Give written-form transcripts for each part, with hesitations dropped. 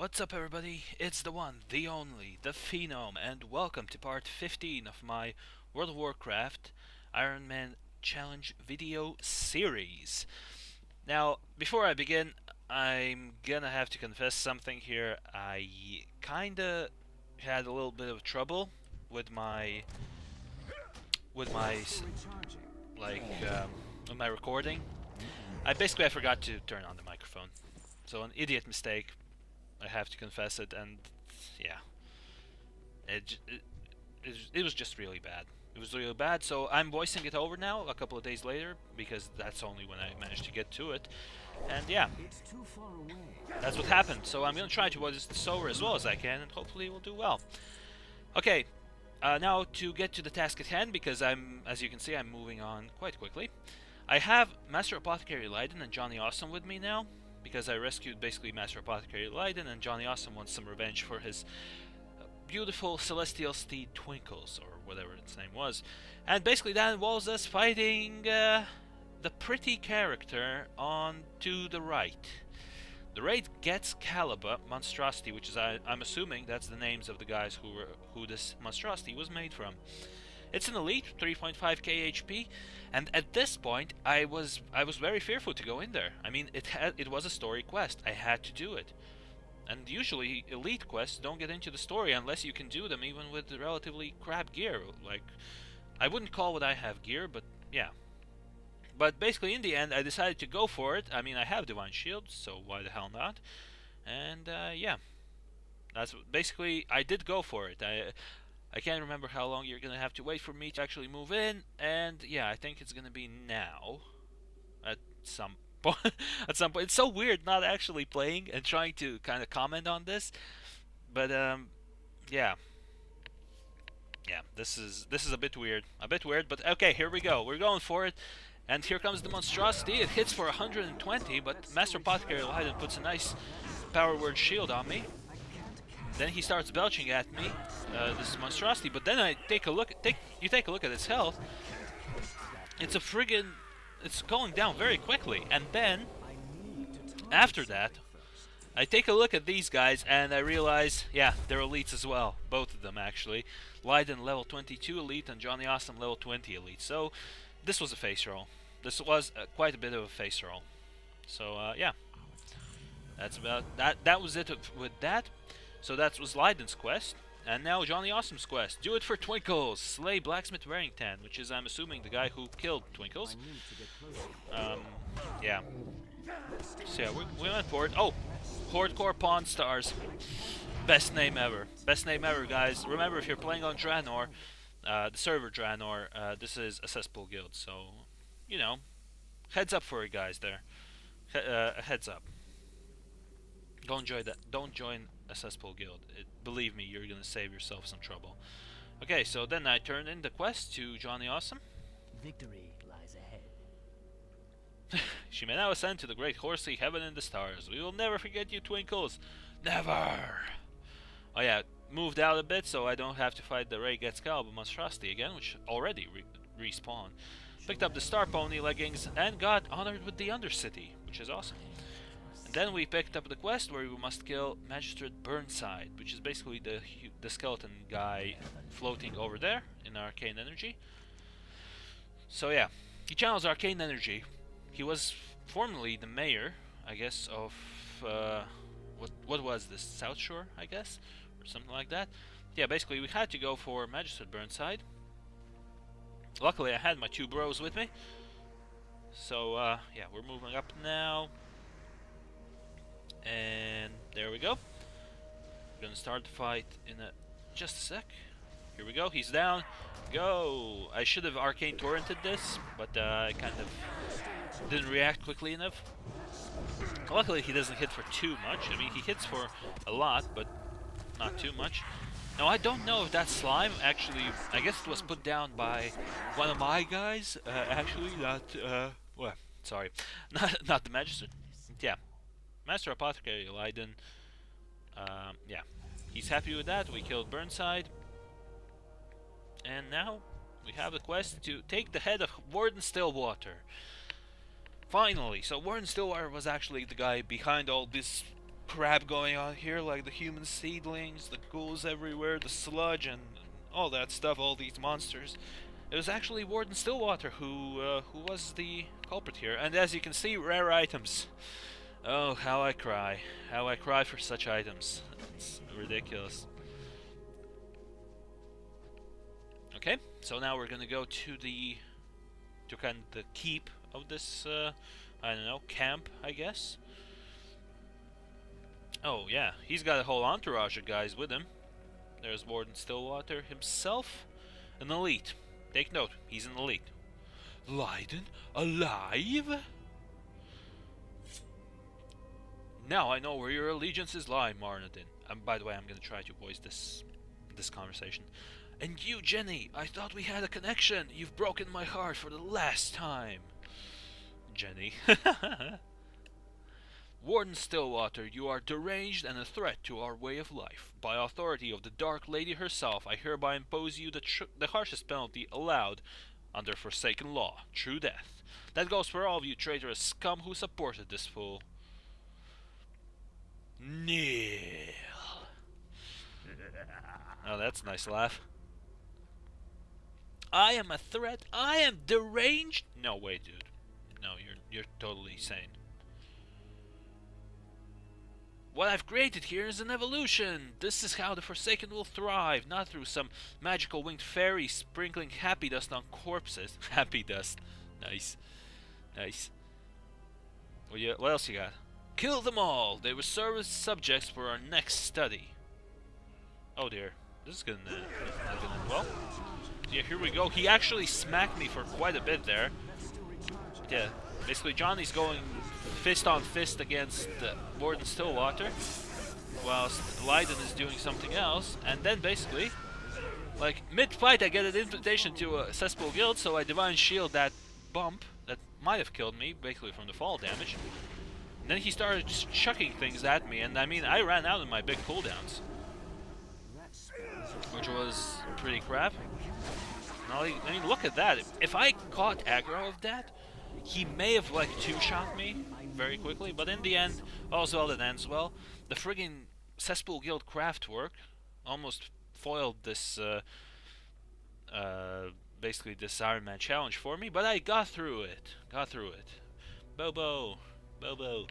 What's up everybody, it's the one, the only, the Phenome, and welcome to part 15 of my World of Warcraft Ironman Challenge video series. Now, before I begin, I'm gonna have to confess something here. I kinda had a little bit of trouble with my with my like with my recording. I forgot to turn on the microphone. So an idiot mistake. I have to confess it, and yeah, it was just really bad. It was really bad, so I'm voicing it over now a couple of days later, because that's only when I managed to get to it. And yeah, that's what happened. So I'm going to try to voice this over as well as I can, and hopefully we'll do well. Okay, now to get to the task at hand, because as you can see, I'm moving on quite quickly. I have Master Apothecary Leiden and Johnny Awesome with me now, because I rescued basically Master Apothecary Leiden, and Johnny Awesome wants some revenge for his beautiful celestial steed Twinkles, or whatever its name was. And basically that involves us fighting the pretty character on to the right. The raid gets Caliba Monstrosity, which is I'm assuming that's the names of the guys who this monstrosity was made from. It's an elite, 3.5k HP, and at this point I was very fearful to go in there. I mean, it was a story quest. I had to do it. And usually elite quests don't get into the story unless you can do them even with relatively crap gear. Like, I wouldn't call what I have gear, but yeah. But basically in the end I decided to go for it. I mean, I have Divine Shield, so why the hell not? And yeah. That's basically, I did go for it. I can't remember how long you're gonna have to wait for me to actually move in, and yeah, I think it's gonna be now. At some point, at some point, it's so weird not actually playing and trying to kind of comment on this, but yeah, this is a bit weird, but okay, here we go. We're going for it, and here comes the monstrosity. It hits for 120, but Master Apothecary Leiden puts a nice power word shield on me. Then he starts belching at me, this monstrosity. But then I take a look. You take a look at its health. It's going down very quickly. And then, after that, I take a look at these guys and I realize, yeah, they're elites as well. Both of them actually. Leiden level 22 elite and Johnny Awesome level 20 elite. So this was a face roll. This was quite a bit of a face roll. So yeah, that's about that. That was it with that. So that was Leiden's quest, and now Johnny Awesome's quest. Do it for Twinkles! Slay Blacksmith Warrington, which is, I'm assuming, the guy who killed Twinkles. Yeah. So yeah, we went for it. Oh! Hardcore Pawn Stars. Best name ever. Best name ever, guys. Remember, if you're playing on Draenor, the server Draenor, this is a cesspool guild, so, you know, heads up for you guys there. Heads up. Don't join that. Don't join a cesspool guild. Believe me, you're gonna save yourself some trouble. Okay, so then I turned in the quest to Johnny Awesome. Victory lies ahead. She may now ascend to the great horsey heaven in the stars. We will never forget you, Twinkles. Never. Oh yeah, moved out a bit so I don't have to fight the Ray Gets Caliber monstrosity again, which already respawned. Picked up the Star Pony leggings and got honored with the Undercity, which is awesome. Then we picked up the quest where we must kill Magistrate Burnside, which is basically the skeleton guy floating over there in arcane energy. So yeah, he channels arcane energy. He was formerly the mayor, I guess, of what was this, Southshore, I guess, or something like that. Yeah, basically we had to go for Magistrate Burnside. Luckily I had my two bros with me. So yeah, we're moving up now. And there we go. We're gonna start the fight in just a sec. Here we go. He's down. Go! I should have arcane torrented this, but I kind of didn't react quickly enough. Luckily, he doesn't hit for too much. I mean, he hits for a lot, but not too much. Now, I don't know if that slime actually. I guess it was put down by one of my guys. Actually, not. Well, sorry, not the magistrate. Yeah. Master Apothecary Leiden, yeah, he's happy with that. We killed Burnside, and now we have the quest to take the head of Warden Stillwater. Finally, so Warden Stillwater was actually the guy behind all this crap going on here, like the human seedlings, the ghouls everywhere, the sludge, and all that stuff, all these monsters. It was actually Warden Stillwater who was the culprit here. And as you can see, rare items. Oh, how I cry. How I cry for such items. It's ridiculous. Okay, so now we're gonna go to kind of the keep of this, I don't know, camp, I guess. Oh yeah, he's got a whole entourage of guys with him. There's Warden Stillwater himself, an elite. Take note, he's an elite. Leiden? Alive? Now I know where your allegiances lie, Marnadin. By the way, I'm gonna try to voice this conversation. And you, Jenny, I thought we had a connection. You've broken my heart for the last time. Jenny. Warden Stillwater, you are deranged and a threat to our way of life. By authority of the Dark Lady herself, I hereby impose you the harshest penalty allowed under Forsaken law, true death. That goes for all of you traitorous scum who supported this fool. Kneel. Oh, that's a nice laugh. I am a threat? I am deranged? No way, dude. No, you're totally sane. What I've created here is an evolution. This is how the Forsaken will thrive, not through some magical winged fairy sprinkling happy dust on corpses. Happy dust. Nice. Nice. What else you got? Kill them all. They will serve as subjects for our next study. Oh dear. This is not gonna end well. Yeah, here we go. He actually smacked me for quite a bit there. Yeah. Basically, Johnny's going fist on fist against Warden Stillwater, whilst Leiden is doing something else. And then basically, like mid-fight, I get an invitation to a Cesspool Guild, so I Divine Shield that bump that might have killed me, basically from the fall damage. And then he started just chucking things at me, and I mean, I ran out of my big cooldowns, which was pretty crap. I mean, look at that. If I caught aggro of that, he may have like two-shot me very quickly, but in the end, all's well that ends well. The friggin' Cesspool Guild Craftwork almost foiled this, basically this Ironman challenge for me, but I got through it. Bobo. Level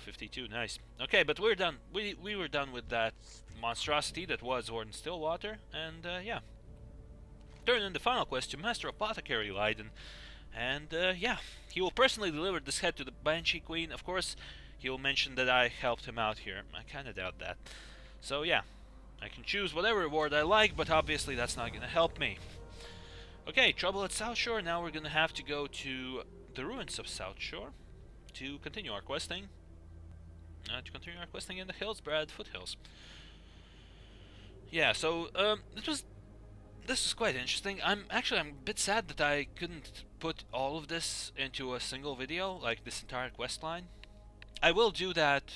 52, nice. Okay, but we're done. We were done with that monstrosity that was Warden Stillwater, and yeah. Turn in the final quest to Master Apothecary Leiden. And yeah, he will personally deliver this head to the Banshee Queen. Of course, he will mention that I helped him out here. I kinda doubt that. So yeah, I can choose whatever reward I like, but obviously that's not gonna help me. Okay, trouble at Southshore. Now we're gonna have to go to the ruins of Southshore to continue our questing. In the Hillsbrad foothills. Yeah, so this was quite interesting. I'm a bit sad that I couldn't put all of this into a single video, like this entire quest line. I will do that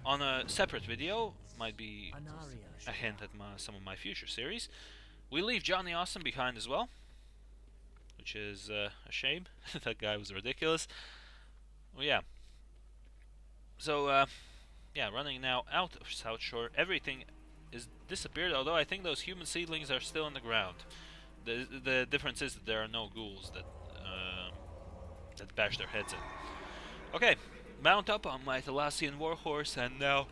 on a separate video. Might be a hint at some of my future series. We leave Johnny Awesome behind as well, which is a shame. That guy was ridiculous. Well, yeah. So, yeah, running now out of Southshore. Everything is disappeared, although I think those human seedlings are still in the ground. The difference is that there are no ghouls that bash their heads in. Okay, mount up on my Thalassian warhorse and now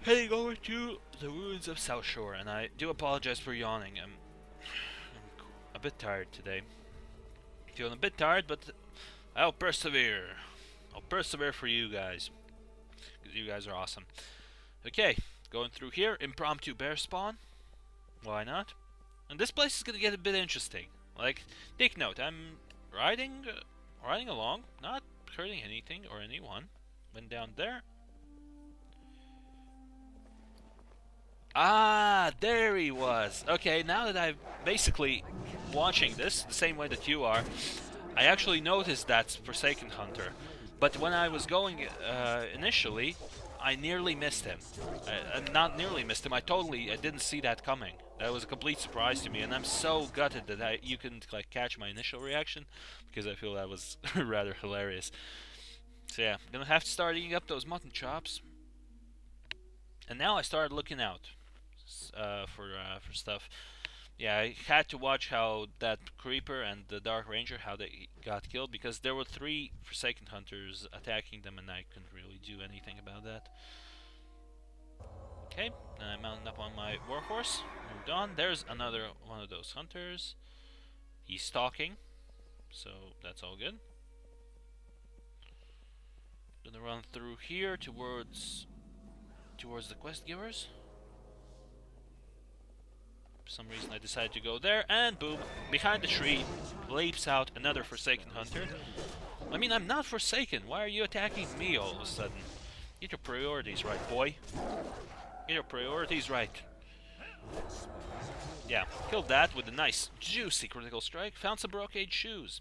heading over to the ruins of Southshore. And I do apologize for yawning. I'm a bit tired today. Feeling a bit tired, but I'll persevere. I'll persevere for you guys, because you guys are awesome. Okay. Going through here, impromptu bear spawn. Why not? And this place is gonna get a bit interesting. Like, take note, I'm riding along, not hurting anything or anyone. Went down there. Ah, there he was. Okay, now that I'm basically watching this the same way that you are, I actually noticed that's Forsaken Hunter. But when I was going initially, I nearly missed him. Not nearly missed him, I didn't see that coming. That was a complete surprise to me, and I'm so gutted that you couldn't like catch my initial reaction, because I feel that was rather hilarious. So yeah, gonna have to start eating up those mutton chops. And now I started looking out for stuff. Yeah, I had to watch how that creeper and the Dark Ranger, how they got killed, because there were 3 Forsaken Hunters attacking them, and I couldn't really do anything about that. Okay, then I mounted up on my warhorse, moved on. There's another one of those hunters. He's stalking, so that's all good. Gonna run through here towards the quest givers. For some reason I decided to go there, and boom, behind the tree leaps out another Forsaken Hunter. I mean, I'm not Forsaken, why are you attacking me all of a sudden? Get your priorities right, boy. Get your priorities right. Yeah, killed that with a nice, juicy critical strike. Found some brocade shoes.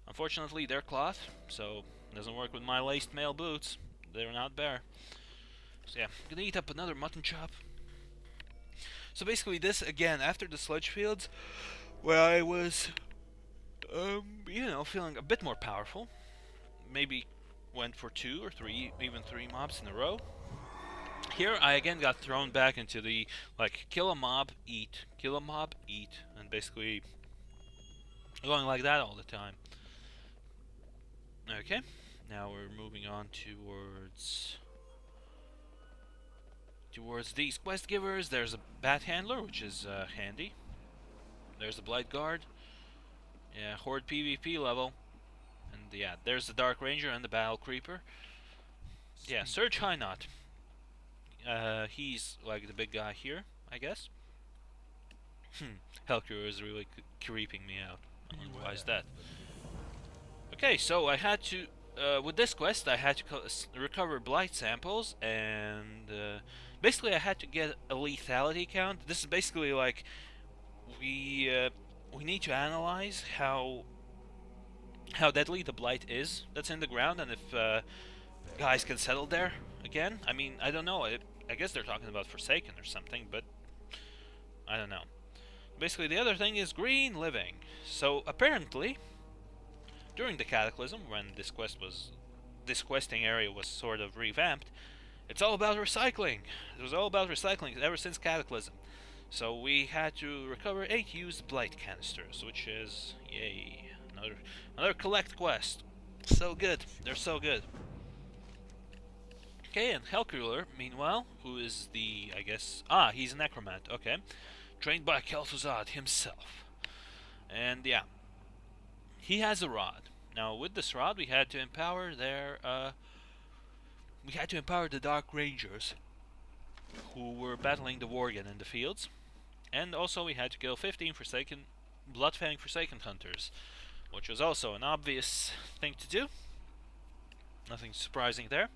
Unfortunately, they're cloth, so it doesn't work with my laced male boots. They're not bare. So yeah, gonna eat up another mutton chop. So basically this, again, after the sludge fields, where I was, you know, feeling a bit more powerful. Maybe went for 2 or 3, even 3 mobs in a row. Here I again got thrown back into the, like, kill a mob, eat, and basically going like that all the time. Okay, now we're moving on towards these quest givers. There's a bat handler, which is handy. There's a blight guard. Yeah, horde PvP level. And yeah, there's the Dark Ranger and the battle creeper. Yeah, Surge High Knot. He's like the big guy here, I guess. Helcur is really creeping me out. I wonder why is that. Okay, so I had to, with this quest, I had to recover blight samples, and basically I had to get a lethality count. This is basically like we need to analyze how deadly the blight is that's in the ground, and if guys can settle there again. I mean, I don't know. I guess they're talking about Forsaken or something, but I don't know. Basically, the other thing is green living. So apparently, during the Cataclysm, when this questing area was sort of revamped, it's all about recycling. It was all about recycling ever since Cataclysm. So we had to recover 8 used blight canisters, which is, yay, another collect quest. So good. They're so good. Okay, and Hellcruller, meanwhile, who is the, I guess, he's a necromant, okay. Trained by Kel'Thuzad himself. And yeah, he has a rod. Now, with this rod, we had to empower the Dark Rangers, who were battling the Worgen in the fields. And also, we had to kill 15 Bloodfang Forsaken Hunters, which was also an obvious thing to do. Nothing surprising there.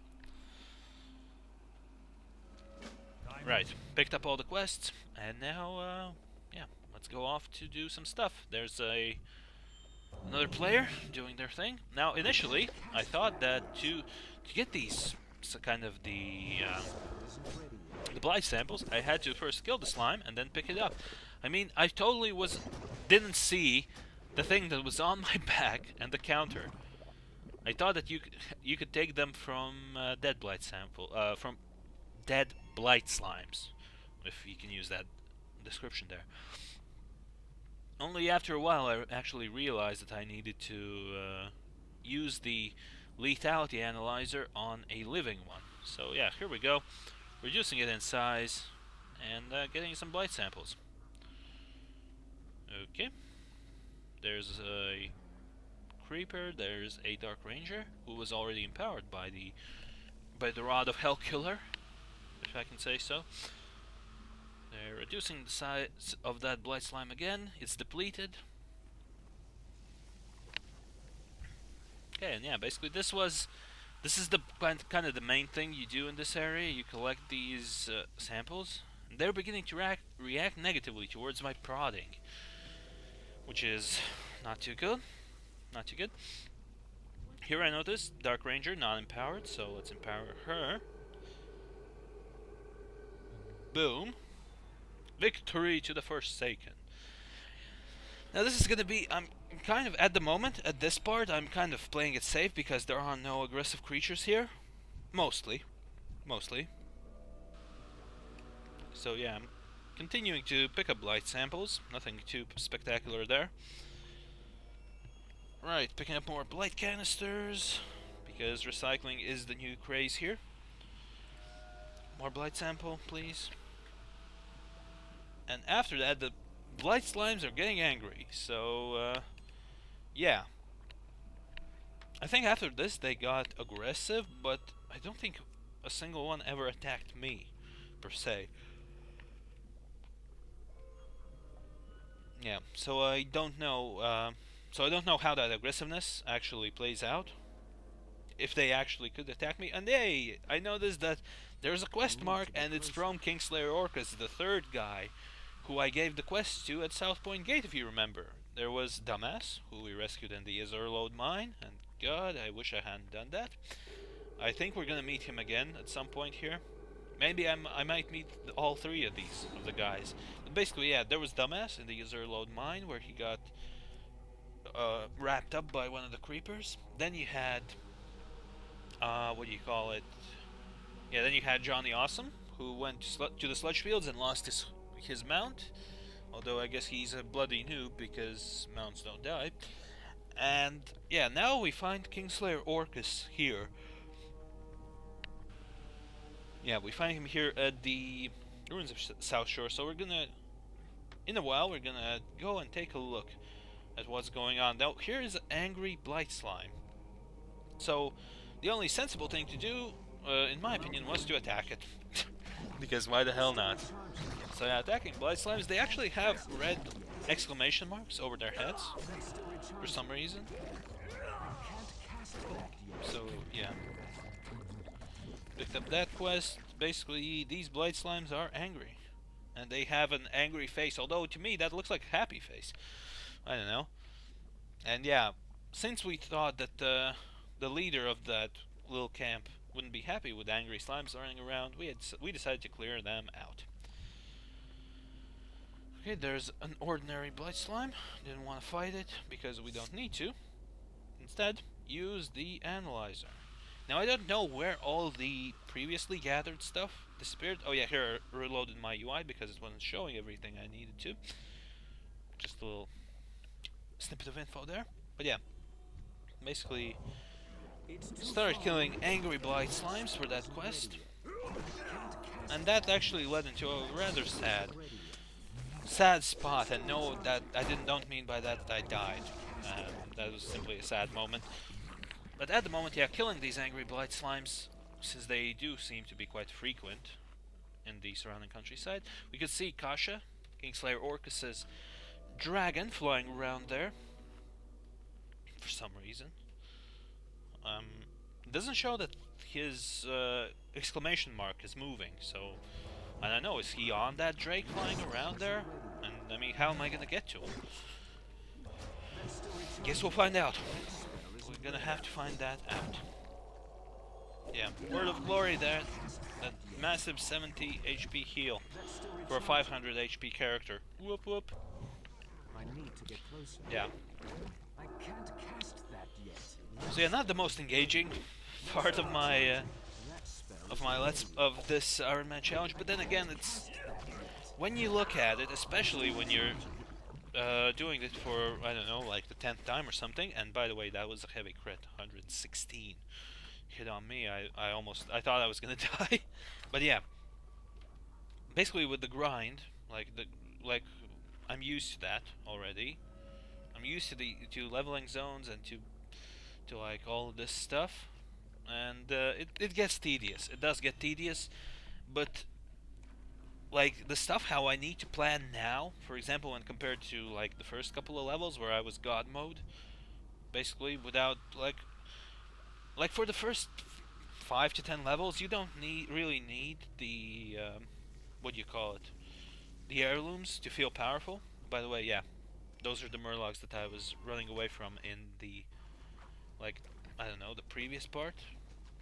Right, picked up all the quests, and now, yeah, let's go off to do some stuff. There's another player doing their thing. Now, initially, I thought that to get these kind of the blight samples, I had to first kill the slime and then pick it up. I mean, I totally didn't see the thing that was on my back and the counter. I thought that you could take them from dead blight from dead blight slimes, if you can use that description there. Only after a while I actually realized that I needed to use the lethality analyzer on a living one. So yeah, here we go, reducing it in size and getting some blight samples. Okay, there's a creeper, there's a Dark Ranger who was already empowered by the Rod of Hellkiller, if I can say so. They're reducing the size of that blight slime again. It's depleted. Okay, and yeah, basically this is the kind of the main thing you do in this area. You collect these samples, and they're beginning to react negatively towards my prodding, which is not too good. Not too good. Here I notice Dark Ranger not empowered, so let's empower her. Boom. Victory to the Forsaken. Now this is gonna be, kind of at the moment, at this part, I'm kind of playing it safe because there are no aggressive creatures here. Mostly. Mostly. So yeah, I'm continuing to pick up blight samples. Nothing too spectacular there. Right, picking up more blight canisters, because recycling is the new craze here. More blight sample, please. And after that, the blight slimes are getting angry, so yeah. I think after this they got aggressive, but I don't think a single one ever attacked me, per se. Yeah, so I don't know. So I don't know how that aggressiveness actually plays out. If they actually could attack me. And hey, I noticed that there's a quest mark, and it's from Kingslayer Orcus, the third guy, who I gave the quest to at South Point Gate, if you remember. There was Dumbass, who we rescued in the Azurlode mine, and God, I wish I hadn't done that. I think we're gonna meet him again at some point here. Maybe I might meet all three of the guys. But basically, yeah, there was Dumbass in the Azurlode mine, where he got wrapped up by one of the creepers. Then you had, what do you call it? Yeah, then you had Johnny Awesome, who went to the sludge fields and lost his mount. Although I guess he's a bloody noob because mounts don't die. And yeah, now we find Kingslayer Orcus here. Yeah, we find him here at the ruins of Southshore. So we're gonna, in a while, we're gonna go and take a look at what's going on. Now, here is an angry blight slime. So the only sensible thing to do, in my opinion, was to attack it. Because why the hell not? So yeah, attacking blight slimes, they actually have red exclamation marks over their heads for some reason. So yeah, picked up that quest. Basically, these blight slimes are angry, and they have an angry face. Although to me, that looks like a happy face. I don't know. And yeah, since we thought that the leader of that little camp wouldn't be happy with angry slimes running around, we decided to clear them out. Okay, there's an ordinary blight slime. Didn't want to fight it because we don't need to. Instead, use the analyzer. Now I don't know where all the previously gathered stuff disappeared. Oh yeah, here I reloaded my UI because it wasn't showing everything I needed to. Just a little snippet of info there. But yeah, basically started killing angry blight slimes for that quest. And that actually led into a rather sad spot, and no, that I don't mean by that I died. That was simply a sad moment. But at the moment, yeah, killing these angry blight slimes, since they do seem to be quite frequent in the surrounding countryside. We could see Kasha, Kingslayer Orcus's dragon, flying around there for some reason. It doesn't show that his exclamation mark is moving, so I don't know, is he on that drake flying around there? And I mean, how am I gonna get to him? Guess we'll find out. We're gonna have to find that out. Yeah, Word of Glory there. That massive 70 HP heal for a 500 HP character. Whoop whoop. Yeah. So yeah, not the most engaging part of my this Ironman challenge, but then again, it's when you look at it, especially when you're doing it for, I don't know, like the 10th time or something. And by the way, that was a heavy crit, 116 hit on me. I thought I was gonna die. But yeah, basically with the grind, like I'm used to that already. I'm used to leveling zones and to like all of this stuff, and it gets tedious. It does get tedious, but like the stuff how I need to plan now, for example, when compared to like the first couple of levels where I was God mode, basically without like for the first 5 to 10 levels, you don't really need the what do you call it, the heirlooms to feel powerful. By the way, yeah, those are the murlocs that I was running away from in the, like, I don't know, the previous part.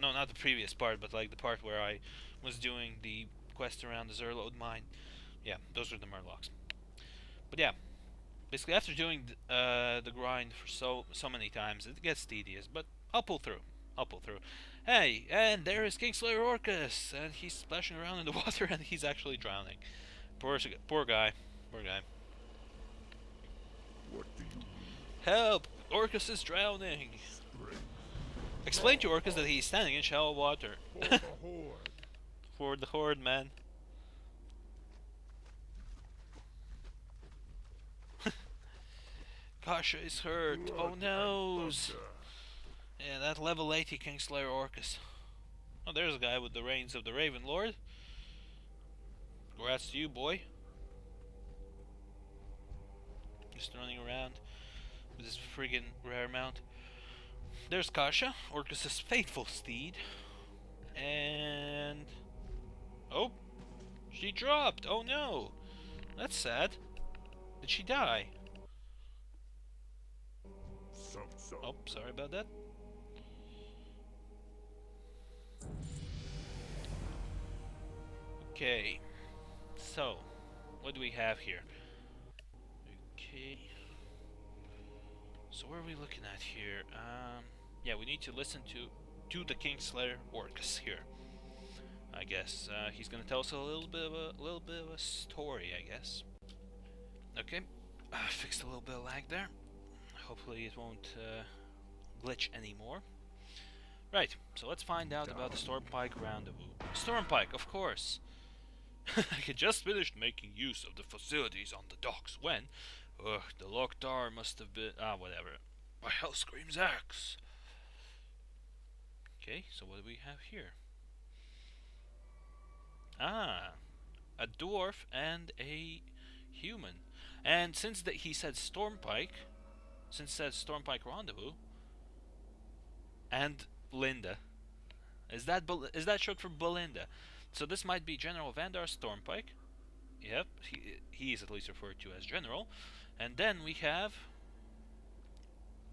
No, not the previous part, but like the part where I was doing the quest around the Zerlode mine. Yeah, those are the murlocs. But yeah, Basically, after doing the grind for so many times, it gets tedious. But I'll pull through. I'll pull through. Hey, and there is Kingslayer Orcus, and he's splashing around in the water, and he's actually drowning. Poor guy. Poor guy. What do you Help! Orcus is drowning. strength Explain to Orcus that he's standing in shallow water. for the horde? For the horde, man. Kasha is hurt. Oh no! Yeah, that level 80 Kingslayer Orcus. Oh, there's a guy with the reins of the Raven Lord. Congrats to you, boy. Just running around with his friggin' rare mount. There's Kasha, Orcus's faithful steed. And... oh! She dropped! Oh no! That's sad. Did she die? Oh, sorry about that. Okay. So, what do we have here? Okay. So what are we looking at here? Yeah, we need to listen to the Kingslayer Orcus here. I guess he's gonna tell us a little bit of a story, I guess. Okay, fixed a little bit of lag there. Hopefully it won't glitch anymore. Right, so let's find out about the Stormpike Rendezvous. Stormpike, of course. I had just finished making use of the facilities on the docks when, the Loktar must have been whatever. My hell screams axe. Okay, so what do we have here? A dwarf and a human. And since he said Stormpike, since it says Stormpike Rendezvous, and Linda, is that short for Belinda? So this might be General Vandar Stormpike. Yep, he is at least referred to as General. And then we have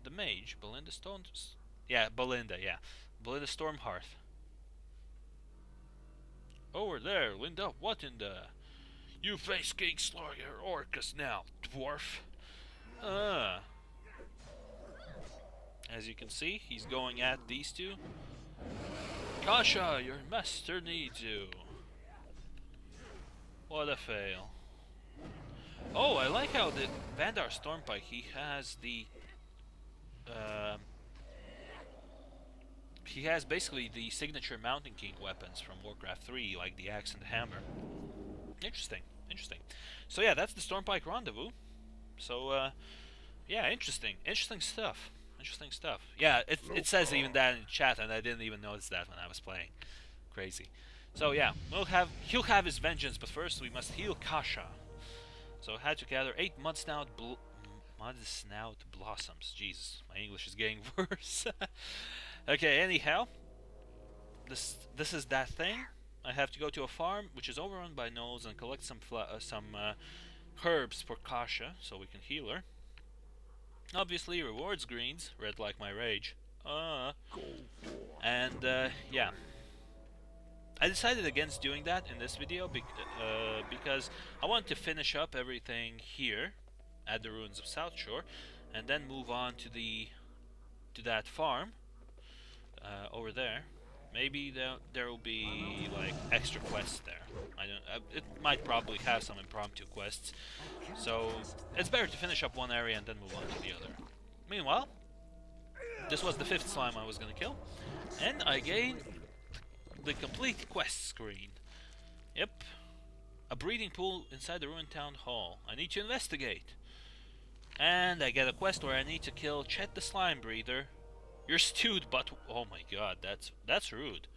the mage, Belinda Stones. Yeah, Belinda Stormhearth. Over there, Linda. What in the? You face Kingslayer Orcus now, dwarf. As you can see, he's going at these two. Kasha, your master needs you. What a fail. Oh, I like how the Vandar Stormpike, he has the... he has basically the signature Mountain King weapons from Warcraft 3, like the axe and the hammer. Interesting, interesting. So yeah, that's the Stormpike Rendezvous. So, yeah, interesting stuff. Interesting stuff. Yeah, it says even that in chat, and I didn't even notice that when I was playing. Crazy. So yeah, he'll have his vengeance, but first we must heal Kasha. So I had to gather 8 Mudsnout blossoms. Jesus, my English is getting worse. Okay, anyhow, this is that thing. I have to go to a farm which is overrun by gnolls and collect some herbs for Kasha so we can heal her. Obviously, rewards greens, red like my rage. And yeah, I decided against doing that in this video because I want to finish up everything here at the ruins of Southshore, and then move on to that farm over there. Maybe there will be like extra quests there. I don't. It might probably have some impromptu quests. So it's better to finish up one area and then move on to the other. Meanwhile, this was the 5th slime I was gonna kill, and I gained the complete quest screen. Yep, a breeding pool inside the ruined town hall. I need to investigate, and I get a quest where I need to kill Chet the slime breather. You're stewed, but oh my god, that's rude.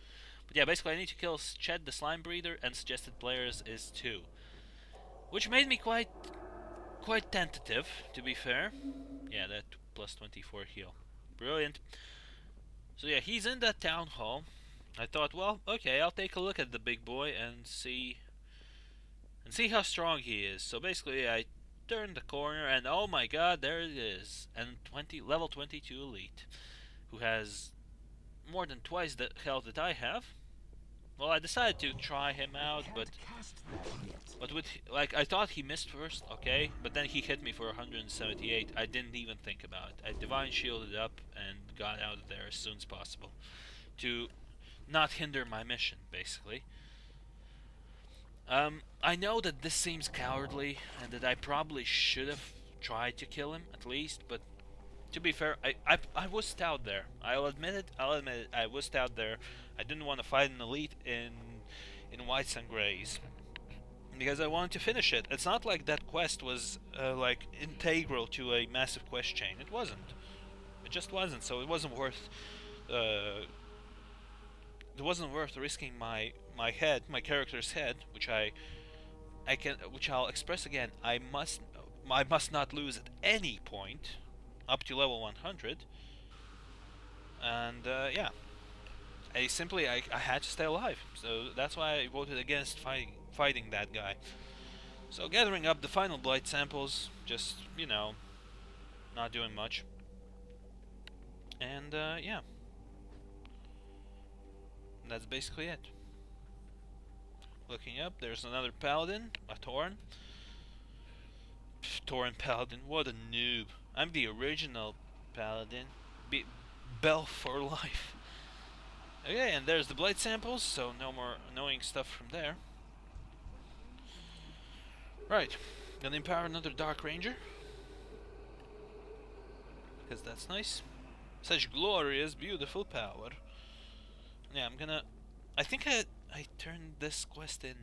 But yeah, basically I need to kill Chet the slime breather, and suggested players is 2, which made me quite tentative, to be fair. Yeah, that plus 24 heal, brilliant. So yeah, he's in that town hall. I thought, well, okay, I'll take a look at the big boy and see how strong he is. So basically, I turned the corner, and oh my god, there it is, and level 22 elite, who has more than twice the health that I have. Well, I decided to try him out, but with like I thought he missed first, okay, but then he hit me for 178. I didn't even think about it. I divine shielded up and got out of there as soon as possible to not hinder my mission, basically. I know that this seems cowardly and that I probably should have tried to kill him at least, but to be fair, I was stout there. I'll admit it. I was stout there. I didn't want to fight an elite in whites and grays because I wanted to finish it. It's not like that quest was like integral to a massive quest chain. It wasn't. It just wasn't. So it wasn't worth. It wasn't worth risking my head, my character's head, which which I'll express again. I must not lose at any point up to level 100. And yeah, I had to stay alive. So that's why I voted against fighting that guy. So gathering up the final blight samples, just not doing much. And yeah, that's basically it. Looking up, there's another Paladin, a Tauren. Tauren Paladin, what a noob. I'm the original Paladin. Bell for life. Okay, and there's the blight samples, so no more annoying stuff from there. Right, gonna empower another Dark Ranger. Because that's nice. Such glorious, beautiful power. Yeah, I think I turned this quest in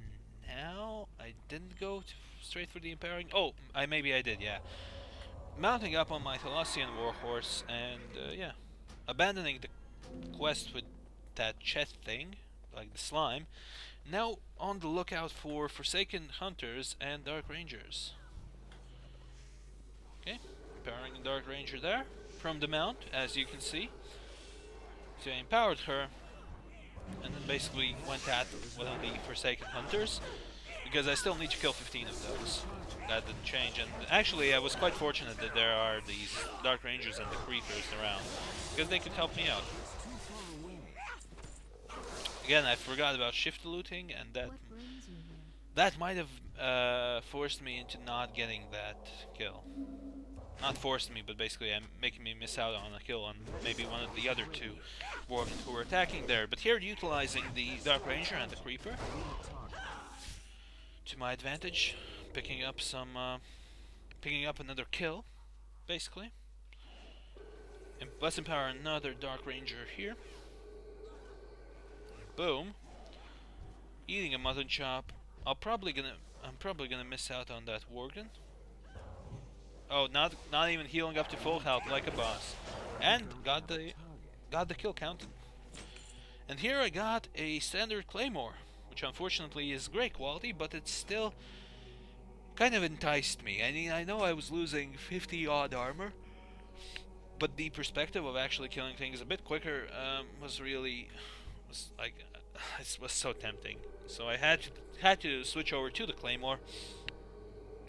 now. I didn't go straight for the empowering. Oh, maybe I did, yeah. Mounting up on my Thalassian warhorse and yeah, abandoning the quest with that chest thing, like the slime. Now on the lookout for Forsaken Hunters and Dark Rangers. Okay, empowering the Dark Ranger there from the mount, as you can see. So I empowered her, and then basically went at one of the Forsaken Hunters, because I still need to kill 15 of those. That didn't change, and actually I was quite fortunate that there are these Dark Rangers and the Creepers around, because they could help me out. Again, I forgot about shift looting, and that might have forced me into not getting that kill. Not forced me, but basically making me miss out on a kill on maybe one of the other two dwarves who were attacking there. But here, utilizing the Dark Ranger and the Creeper to my advantage, picking up another kill, basically. And let's empower another Dark Ranger here. Boom. Eating a mutton chop. I'm probably gonna miss out on that Worgen. Oh, not even healing up to full health like a boss, and got the kill counted. And here I got a standard claymore, which unfortunately is great quality, but it still kind of enticed me. I mean, I know I was losing 50 odd armor, but the perspective of actually killing things a bit quicker was it was so tempting. So I had to switch over to the claymore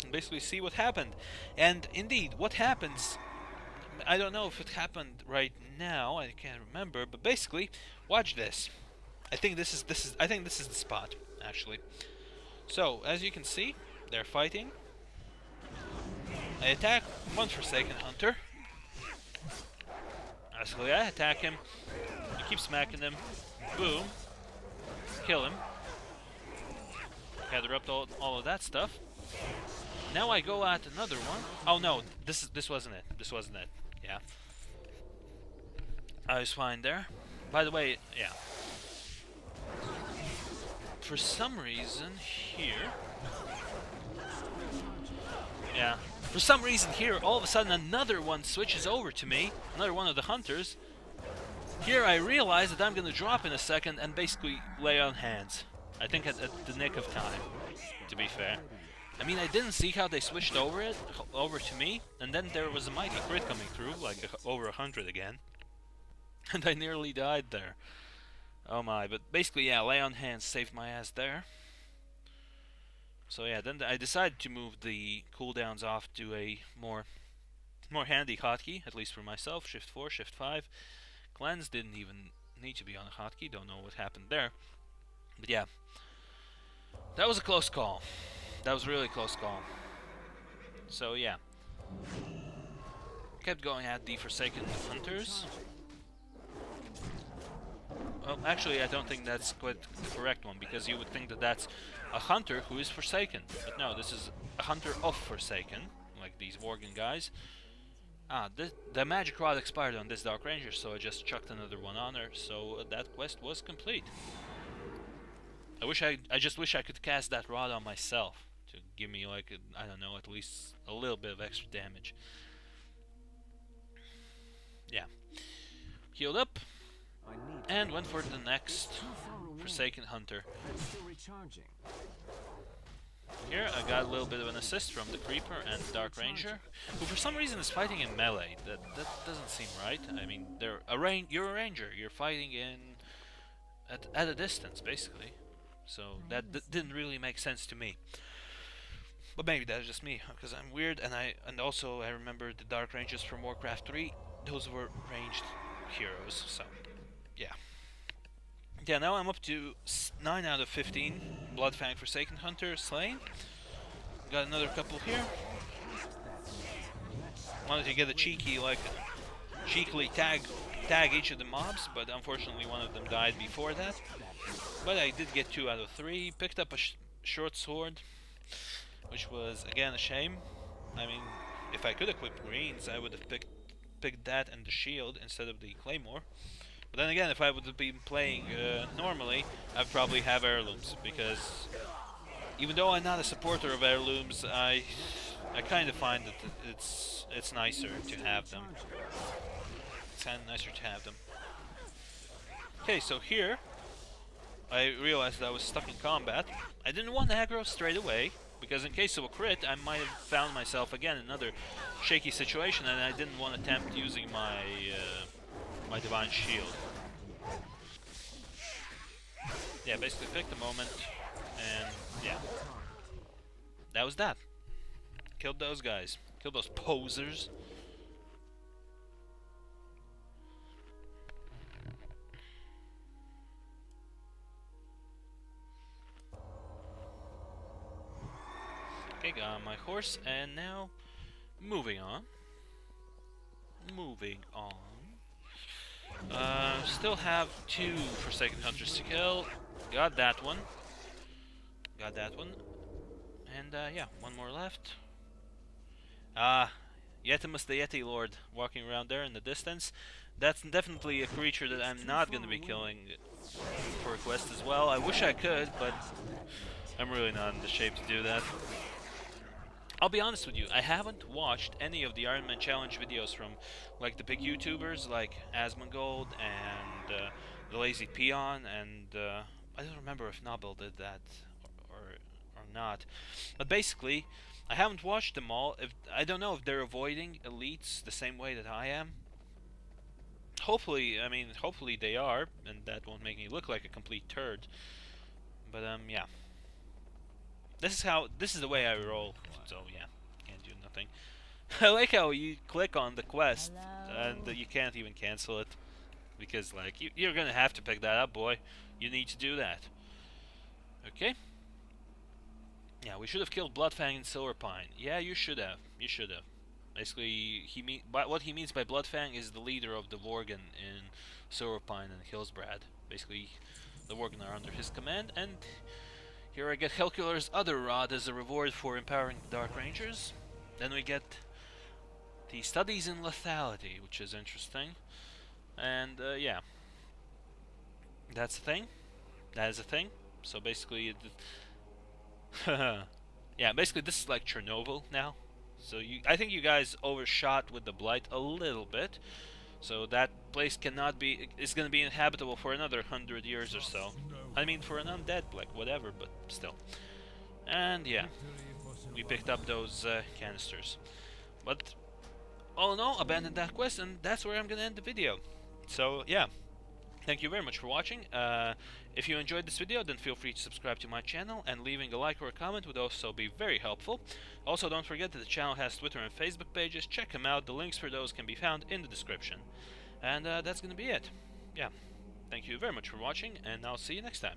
and basically see what happened. And indeed, what happens, I don't know if it happened right now, I can't remember, but basically, watch this. I think this is the spot, actually. So, as you can see, they're fighting. I attack one Forsaken Hunter. Basically, I attack him. I keep smacking him. Boom. Kill him. Gather up all of that stuff. Now I go at another one. Oh no, this wasn't it. This wasn't it. Yeah. I was fine there. By the way, yeah. For some reason here... Yeah. For some reason here, all of a sudden another one switches over to me. Another one of the hunters. Here I realize that I'm gonna drop in a second and basically lay on hands. I think at the nick of time, to be fair. I mean, I didn't see how they switched over to me, and then there was a mighty crit coming through, like over 100 again. And I nearly died there. Oh my, but basically, yeah, lay on hands saved my ass there. So yeah, then I decided to move the cooldowns off to a more handy hotkey, at least for myself, Shift 4, Shift 5. Cleanse didn't even need to be on a hotkey, don't know what happened there. But yeah, that was a close call. That was a really close call. So yeah, kept going at the Forsaken Hunters. Well, actually, I don't think that's quite the correct one, because you would think that that's a hunter who is Forsaken. But no, this is a hunter of Forsaken, like these Worgen guys. Ah, the magic rod expired on this Dark Ranger, so I just chucked another one on her, so that quest was complete. I just wish I could cast that rod on myself to give me like, I don't know, at least a little bit of extra damage. Yeah. Healed up, and went for the next Forsaken Hunter. Here I got a little bit of an assist from the Creeper and the Dark Ranger, who for some reason is fighting in melee. That doesn't seem right. I mean, you're a ranger. You're fighting at a distance, basically. So that didn't really make sense to me. But maybe that's just me, because I'm weird, and also I remember the Dark Rangers from Warcraft 3. Those were ranged heroes. So yeah. Yeah, now I'm up to 9 out of 15 Bloodfang Forsaken Hunter slain. Got another couple here. Wanted to get a cheekily tag each of the mobs, but unfortunately one of them died before that. But I did get 2 out of 3. Picked up a short sword, which was again a shame. I mean, if I could equip greens, I would have picked that and the shield instead of the claymore. But then again, if I would have been playing normally, I'd probably have heirlooms, because even though I'm not a supporter of heirlooms, I kind of find that it's nicer to have them. It's kind of nicer to have them. Okay, so here I realized that I was stuck in combat. I didn't want to aggro straight away, because in case of a crit, I might have found myself again in another shaky situation, and I didn't want to attempt using my my Divine Shield. Yeah, basically picked the moment, and yeah. That was that. Killed those guys. Killed those posers. Okay, got my horse, and now moving on. Still have 2 Forsaken Hunters to kill. Got that one. And yeah, one more left. Yetimus the Yeti Lord walking around there in the distance. That's definitely a creature that I'm not going to be killing for a quest as well. I wish I could, but I'm really not in the shape to do that. I'll be honest with you, I haven't watched any of the Ironman challenge videos from like the big YouTubers like Asmongold and the Lazy Peon, and I don't remember if Nobel did that or not. But basically, I haven't watched them all. I don't know if they're avoiding elites the same way that I am. Hopefully they are, and that won't make me look like a complete turd. But yeah. This is the way I roll, so yeah, can't do nothing. I like how you click on the quest and you can't even cancel it, because like you're gonna have to pick that up, boy. You need to do that. Okay. Yeah, we should have killed Bloodfang and Silverpine. Yeah, you should have. Basically, what he means by Bloodfang is the leader of the Worgen in Silverpine and Hillsbrad. Basically, the Worgen are under his command, and here I get Helkular's other rod as a reward for empowering the Dark Rangers. Then we get the Studies in Lethality, which is interesting. And yeah, that's a thing. That is a thing. So basically, yeah, basically this is like Chernobyl now. So I think you guys overshot with the blight a little bit. So that place is going to be inhabitable for another 100 years or so. I mean, for an undead, like, whatever, but still. And yeah, we picked up those canisters. But all in all, abandoned that quest, and that's where I'm going to end the video. So yeah, thank you very much for watching. If you enjoyed this video, then feel free to subscribe to my channel, and leaving a like or a comment would also be very helpful. Also, don't forget that the channel has Twitter and Facebook pages. Check them out. The links for those can be found in the description. And that's going to be it. Yeah. Thank you very much for watching, and I'll see you next time.